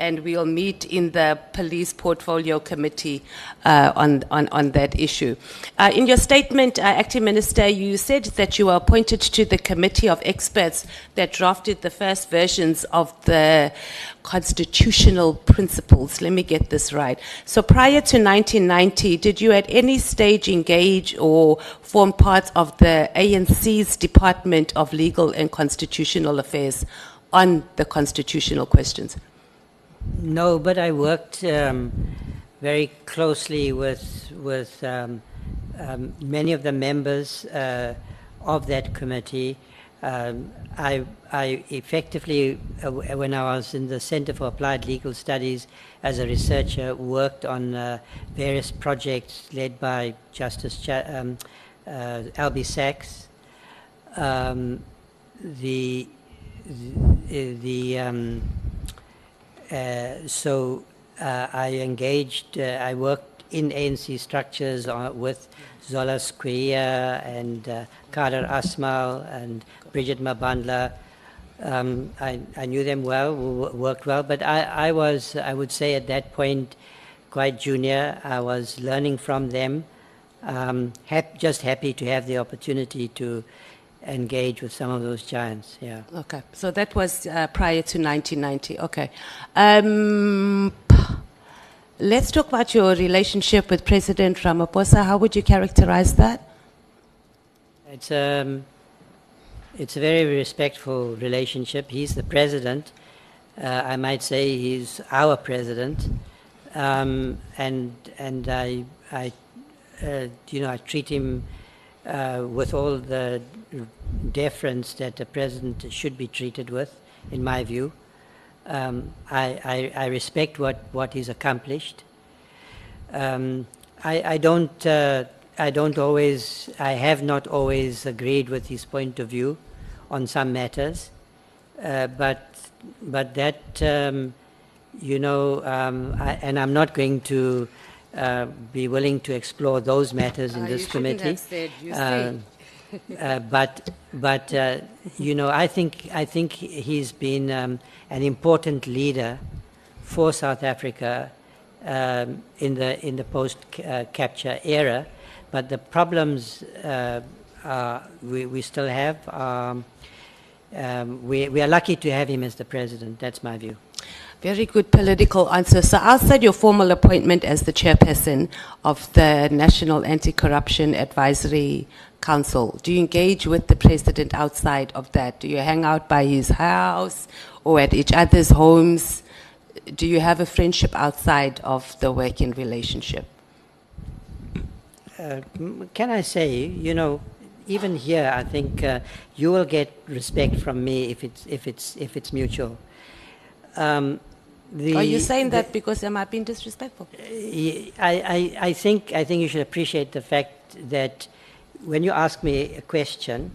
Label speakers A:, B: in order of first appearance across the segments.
A: and we'll meet in the Police Portfolio Committee on that issue. In your statement, Acting Minister, you said that you were appointed to the committee of experts that drafted the first versions of the constitutional principles. Let me get this right. So prior to 1990, did you at any stage engage or form part of the ANC's Department of Legal and Constitutional Affairs on the constitutional questions?
B: No, but I worked very closely with many of the members of that committee. I effectively, when I was in the Center for Applied Legal Studies as a researcher, worked on various projects led by Justice Albie Sachs. So I engaged, I worked in ANC structures with Zola Squia and Kader Asmal and Bridget Mabandla. I knew them well, worked well, but I was, I would say at that point, quite junior. I was learning from them, just happy to have the opportunity to engage with some of those giants, yeah.
A: Okay, so that was prior to 1990, okay. Let's talk about your relationship with President Ramaphosa. How would you characterize that?
B: It's a very respectful relationship. He's the president. I might say he's our president. And I treat him with all the deference that a president should be treated with, in my view. I respect what he's accomplished. I have not always agreed with his point of view on some matters, but that, and I'm not going to be willing to explore those matters in this committee.
A: Have said, you say.
B: But I think he's been an important leader for South Africa in the post-capture era. But the problems we still have, we are lucky to have him as the president. That's my view.
A: Very good political answer. So outside your formal appointment as the chairperson of the National Anti-Corruption Advisory Council, do you engage with the president outside of that? Do you hang out by his house or at each other's homes? Do you have a friendship outside of the working relationship?
B: Can I say, even here, I think you will get respect from me if it's mutual.
A: Are you saying that because am I being disrespectful?
B: I think you should appreciate the fact that when you ask me a question,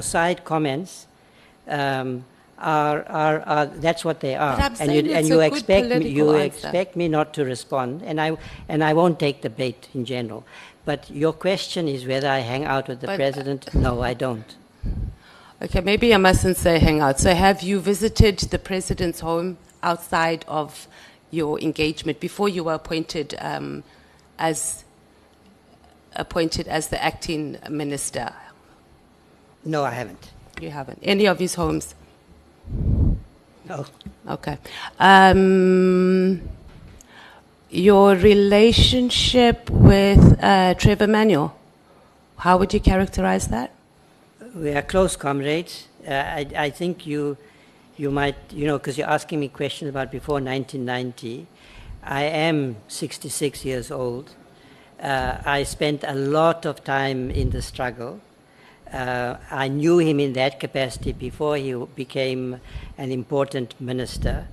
B: side comments are that's what they are, and you expect me not to respond, and I won't take the bait in general. But your question is whether I hang out with the president. No, I don't.
A: Okay, maybe I mustn't say hang out. So have you visited the president's home outside of your engagement before you were appointed as the acting minister?
B: No, I haven't.
A: You haven't. Any of his homes?
B: No.
A: Okay. Your relationship with Trevor Manuel, how would you characterize that?
B: We are close comrades. I think you might, because you're asking me questions about before 1990. I am 66 years old. I spent a lot of time in the struggle. I knew him in that capacity before he became an important minister.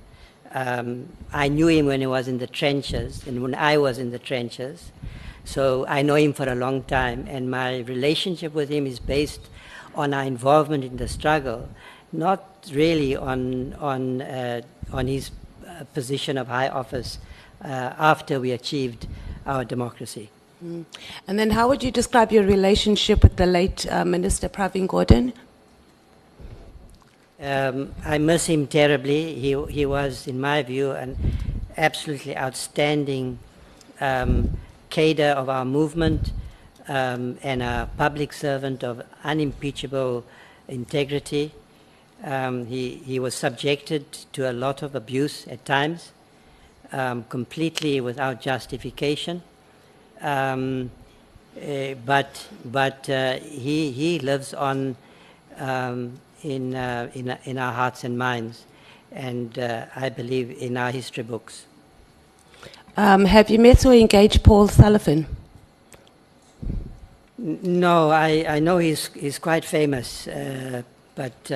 B: I knew him when he was in the trenches and when I was in the trenches. So I know him for a long time, and my relationship with him is based on our involvement in the struggle, not really on his position of high office after we achieved our democracy.
A: Mm. And then how would you describe your relationship with the late Minister Pravin Gordhan?
B: I miss him terribly. He was, in my view, an absolutely outstanding cadre of our movement and a public servant of unimpeachable integrity. He was subjected to a lot of abuse at times, completely without justification. But he lives on in our hearts and minds, and I believe in our history books.
A: Have you met or engaged Paul Sullivan?
B: No, I know he's quite famous, but